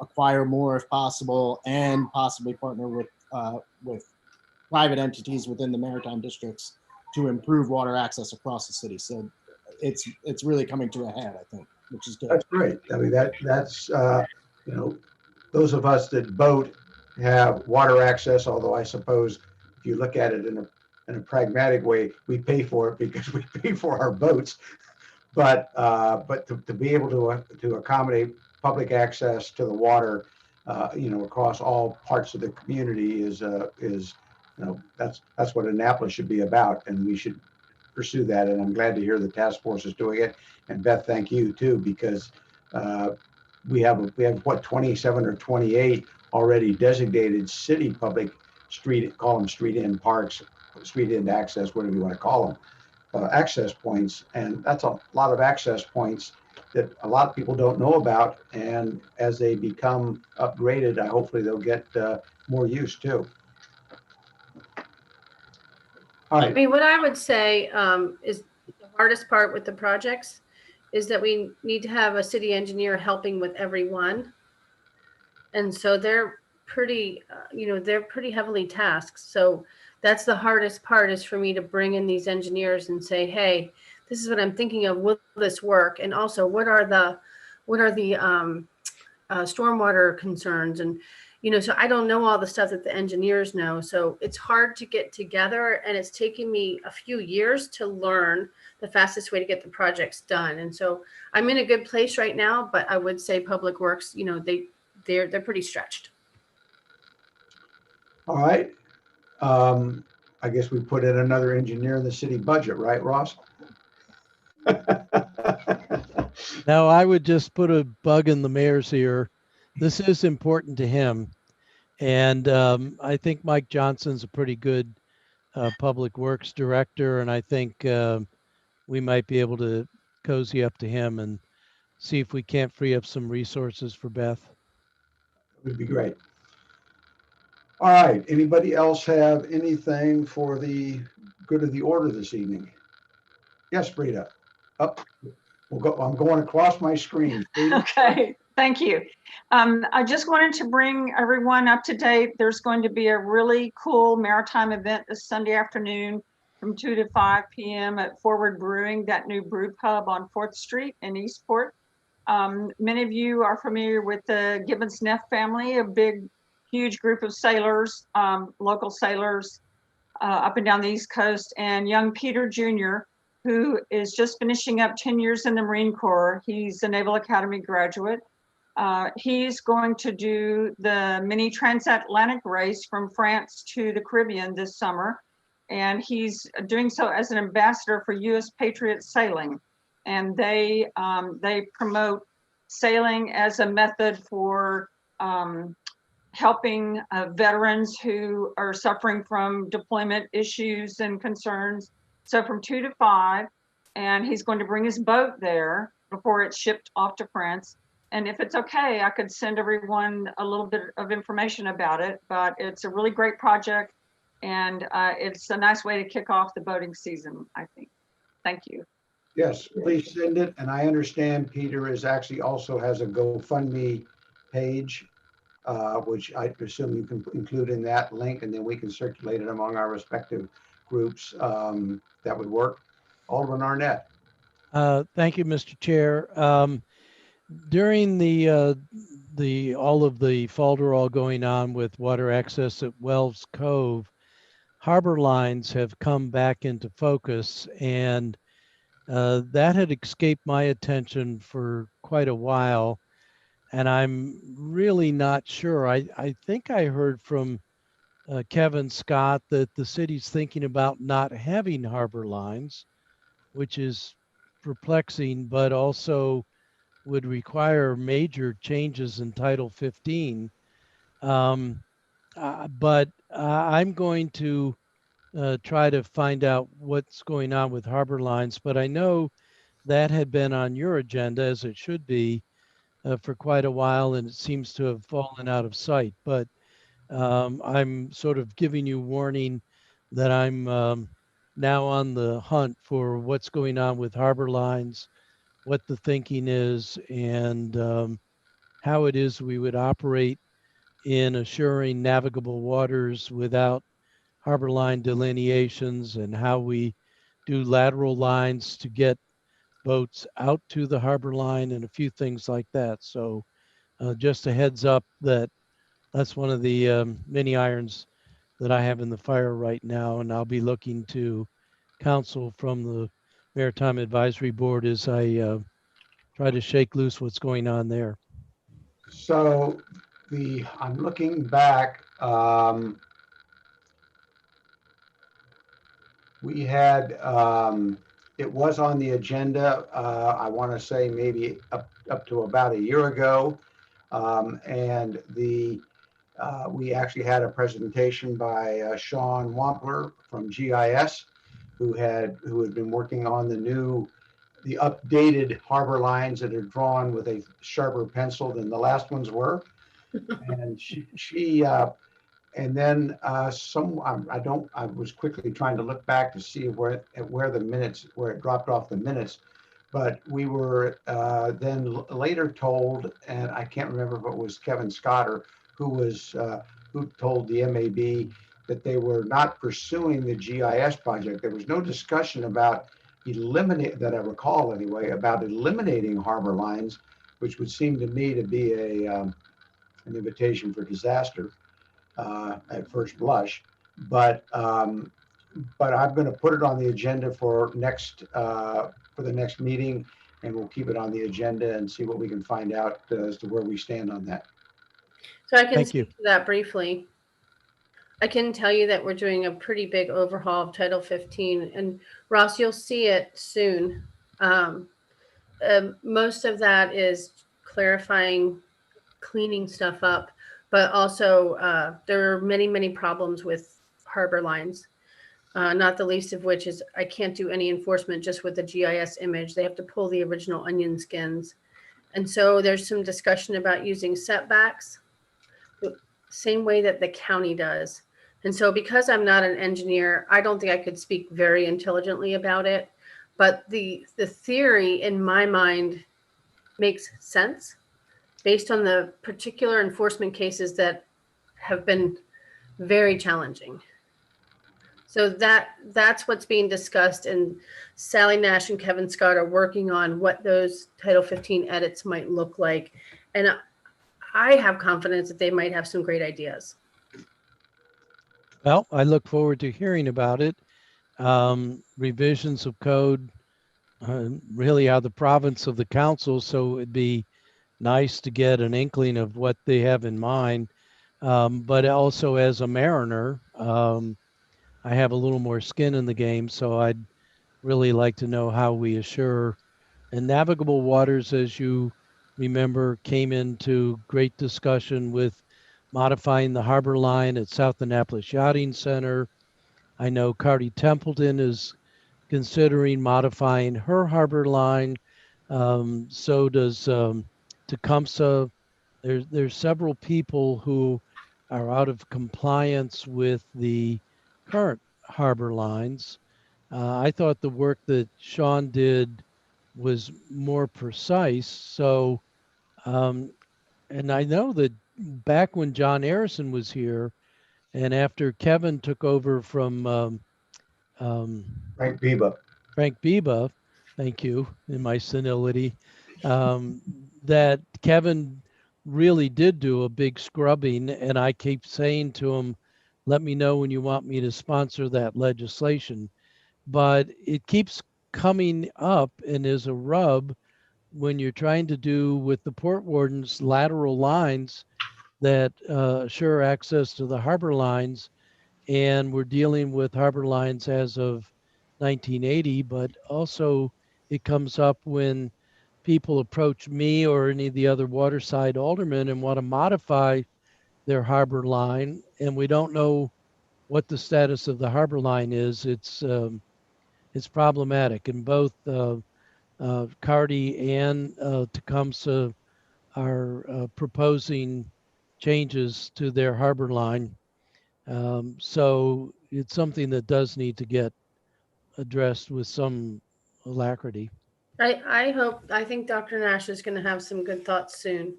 acquire more if possible, and possibly partner with private entities within the maritime districts to improve water access across the city. So it's really coming to a head, I think, which is good. That's great. I mean, that's those of us that boat have water access, although I suppose if you look at it in a pragmatic way, we pay for it because we pay for our boats. But to be able to accommodate public access to the water, across all parts of the community is that's what Annapolis should be about, and we should pursue that. And I'm glad to hear the task force is doing it. And Beth, thank you too, because we have what, 27 or 28 already designated city public street, call them street end parks, street end access, whatever you want to call them, access points. And that's a lot of access points that a lot of people don't know about. And as they become upgraded, hopefully they'll get more use too. All right. I mean, what I would say is the hardest part with the projects is that we need to have a city engineer helping with every one. And so they're pretty heavily tasked. So that's the hardest part, is for me to bring in these engineers and say, hey, this is what I'm thinking of. Will this work? And also, what are the stormwater concerns? And so I don't know all the stuff that the engineers know. So it's hard to get together, and it's taken me a few years to learn the fastest way to get the projects done. And so I'm in a good place right now, but I would say Public Works, they're pretty stretched. All right. I guess we put in another engineer in the city budget, right, Ross? Now, I would just put a bug in the mayor's ear. This is important to him. And I think Mike Johnson's a pretty good public works director. And I think we might be able to cozy up to him and see if we can't free up some resources for Beth. Would be great. All right. Anybody else have anything for the good of the order this evening? Yes, Freda. Up. We'll go. I'm going across my screen. Freda? Okay, thank you. I just wanted to bring everyone up to date. There's going to be a really cool maritime event this Sunday afternoon from 2 to 5 p.m. at Forward Brewing, that new brew pub on 4th Street in Eastport. Many of you are familiar with the Gibbons Neff family, a big, huge group of sailors, local sailors up and down the East Coast, and young Peter Jr., who is just finishing up 10 years in the Marine Corps. He's a Naval Academy graduate. He's going to do the mini transatlantic race from France to the Caribbean this summer. And he's doing so as an ambassador for U.S. Patriot Sailing. And they promote sailing as a method for helping veterans who are suffering from deployment issues and concerns. So from 2 to 5, and he's going to bring his boat there before it's shipped off to France. And if it's okay, I could send everyone a little bit of information about it, but it's a really great project, and it's a nice way to kick off the boating season, I think. Thank you. Yes, please send it. And I understand Peter is actually also has a GoFundMe page, which I presume you can include in that link, and then we can circulate it among our respective groups. That would work. Alderman Arnett. Thank you, Mr. Chair. During the all of the falderall going on with water access at Wells Cove, harbor lines have come back into focus, and that had escaped my attention for quite a while, and I'm really not sure. I think I heard from Kevin Scott that the city's thinking about not having harbor lines, which is perplexing, but also would require major changes in Title 15. But I'm going to try to find out what's going on with harbor lines, but I know that had been on your agenda, as it should be, for quite a while, and it seems to have fallen out of sight. But I'm sort of giving you warning that I'm now on the hunt for what's going on with harbor lines, what the thinking is, and how it is we would operate in assuring navigable waters without harbor line delineations, and how we do lateral lines to get boats out to the harbor line, and a few things like that. So just a heads up that that's one of the many irons that I have in the fire right now, and I'll be looking to counsel from the Maritime Advisory Board as I try to shake loose what's going on there. So I'm looking back. We had, it was on the agenda, I want to say maybe up to about a year ago. And we actually had a presentation by Sean Wampler from GIS, who had been working on the updated harbor lines that are drawn with a sharper pencil than the last ones were. And and then I was quickly trying to look back to see where it dropped off the minutes. But we were then later told, and I can't remember if it was Kevin Scott or who told the MAB that they were not pursuing the GIS project. There was no discussion about that I recall anyway, about eliminating harbor lines, which would seem to me to be an invitation for disaster at first blush. But I'm going to put it on the agenda for the next meeting, and we'll keep it on the agenda and see what we can find out as to where we stand on that. So I can Thank you. speak to that briefly. I can tell you that we're doing a pretty big overhaul of Title 15, and Ross, you'll see it soon. Most of that is clarifying, cleaning stuff up, but also there are many, many problems with harbor lines. Not the least of which is I can't do any enforcement just with the GIS image. They have to pull the original onion skins. And so there's some discussion about using setbacks, the same way that the county does. And so because I'm not an engineer, I don't think I could speak very intelligently about it. But the theory in my mind makes sense based on the particular enforcement cases that have been very challenging. So that's what's being discussed, and Sally Nash and Kevin Scott are working on what those Title 15 edits might look like. And I have confidence that they might have some great ideas. Well, I look forward to hearing about it. Revisions of code really are the province of the council, so it'd be nice to get an inkling of what they have in mind. But also as a mariner, I have a little more skin in the game, so I'd really like to know how we assure. And navigable waters, as you remember, came into great discussion with modifying the harbor line at South Annapolis Yachting Center. I know Carty Templeton is considering modifying her harbor line. So does Tecumseh. There's several people who are out of compliance with the current harbor lines. I thought the work that Sean did was more precise. So, and I know that back when John Harrison was here, and after Kevin took over from Frank Biba. Frank Biba, thank you, in my senility, that Kevin really did do a big scrubbing. And I keep saying to him, let me know when you want me to sponsor that legislation. But it keeps coming up and is a rub when you're trying to do with the port wardens lateral lines that assure access to the harbor lines. And we're dealing with harbor lines as of 1980, but also it comes up when people approach me or any of the other waterside aldermen and want to modify their harbor line, and we don't know what the status of the harbor line is. It's problematic, and both Carty and Tecumseh are proposing changes to their harbor line. So it's something that does need to get addressed with some alacrity. I think Dr. Nash is going to have some good thoughts soon.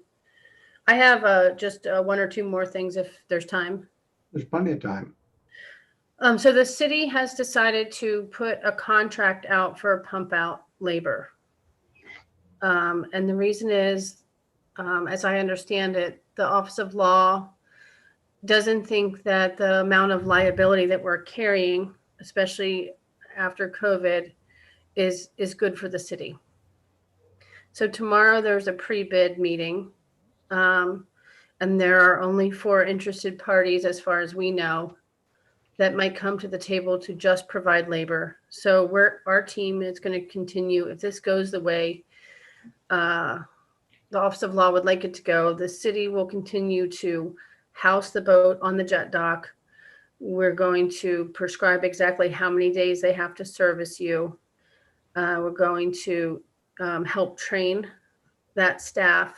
I have just one or two more things if there's time. There's plenty of time. So the city has decided to put a contract out for pump out labor. And the reason is, as I understand it, the Office of Law doesn't think that the amount of liability that we're carrying, especially after COVID, is good for the city. So tomorrow there's a pre-bid meeting, and there are only 4 interested parties, as far as we know, that might come to the table to just provide labor. So our team is going to continue. If this goes the way the Office of Law would like it to go, the city will continue to house the boat on the jet dock. We're going to prescribe exactly how many days they have to service you. We're going to help train that staff,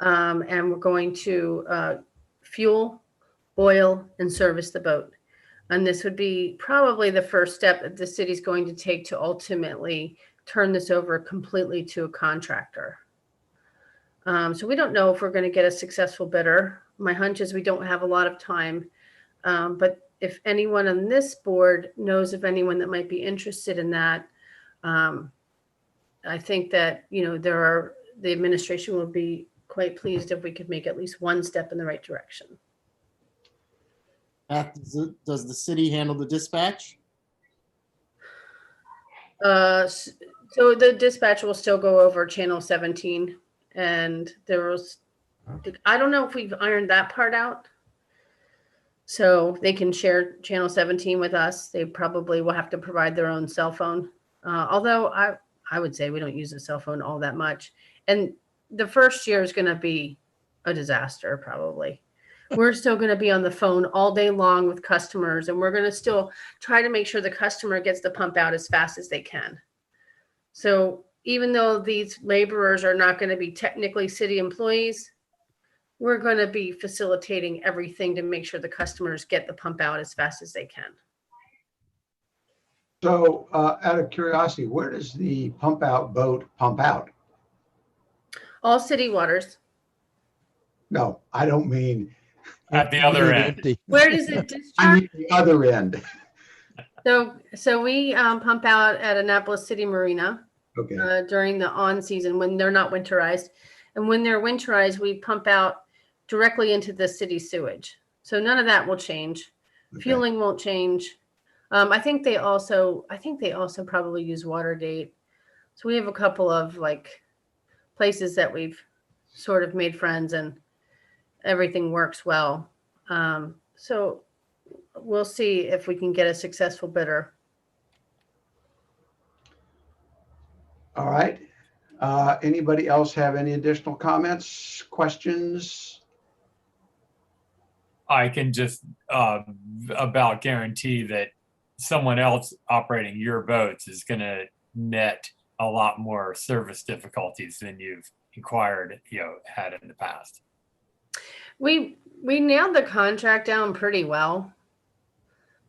and we're going to fuel, oil, and service the boat. And this would be probably the first step that the city's going to take to ultimately turn this over completely to a contractor. So we don't know if we're going to get a successful bidder. My hunch is we don't have a lot of time. But if anyone on this board knows of anyone that might be interested in that, I think that, the administration will be quite pleased if we could make at least one step in the right direction. Beth, does the city handle the dispatch? So the dispatch will still go over channel 17, and there was I don't know if we've ironed that part out. So they can share channel 17 with us. They probably will have to provide their own cell phone. Although I would say we don't use a cell phone all that much. And the first year is going to be a disaster, probably. We're still going to be on the phone all day long with customers, and we're going to still try to make sure the customer gets the pump out as fast as they can. So even though these laborers are not going to be technically city employees, we're going to be facilitating everything to make sure the customers get the pump out as fast as they can. So out of curiosity, where does the pump out boat pump out? All city waters. No, I don't mean. At the other end. Empty. Where does it discharge? I mean the other end. So we pump out at Annapolis City Marina Okay. during the on season when they're not winterized. And when they're winterized, we pump out directly into the city sewage. So none of that will change. Okay. Fueling won't change. I think they also probably use Watergate. So we have a couple of like places that we've sort of made friends and everything works well. So we'll see if we can get a successful bidder. All right. Anybody else have any additional comments, questions? I can just about guarantee that someone else operating your boats is going to net a lot more service difficulties than you've had in the past. We nailed the contract down pretty well.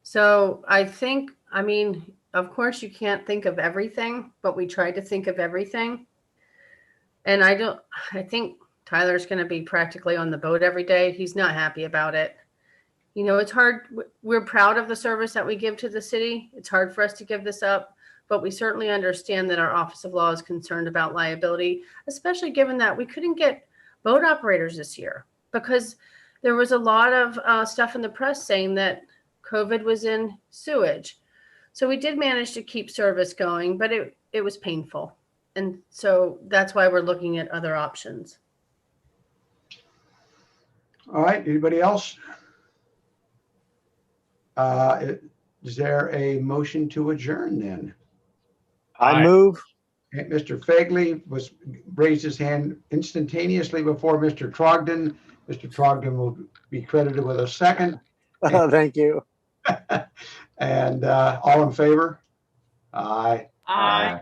So I think, of course you can't think of everything, but we tried to think of everything. And I think Tyler's going to be practically on the boat every day. He's not happy about it. It's hard. We're proud of the service that we give to the city. It's hard for us to give this up, but we certainly understand that our Office of Law is concerned about liability, especially given that we couldn't get boat operators this year because there was a lot of stuff in the press saying that COVID was in sewage. So we did manage to keep service going, but it was painful. And so that's why we're looking at other options. All right. Anybody else? Is there a motion to adjourn then? I move. Mr. Fagley raised his hand instantaneously before Mr. Trogdon. Mr. Trogdon will be credited with a second. Thank you. And all in favor? Aye. Aye.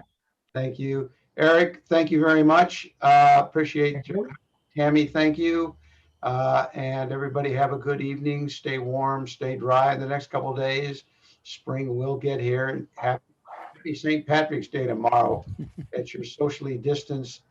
Thank you. Eric, thank you very much. Appreciate you. Tammy, thank you. And everybody have a good evening. Stay warm, stay dry in the next couple of days. Spring will get here. And happy St. Patrick's Day tomorrow at your socially distanced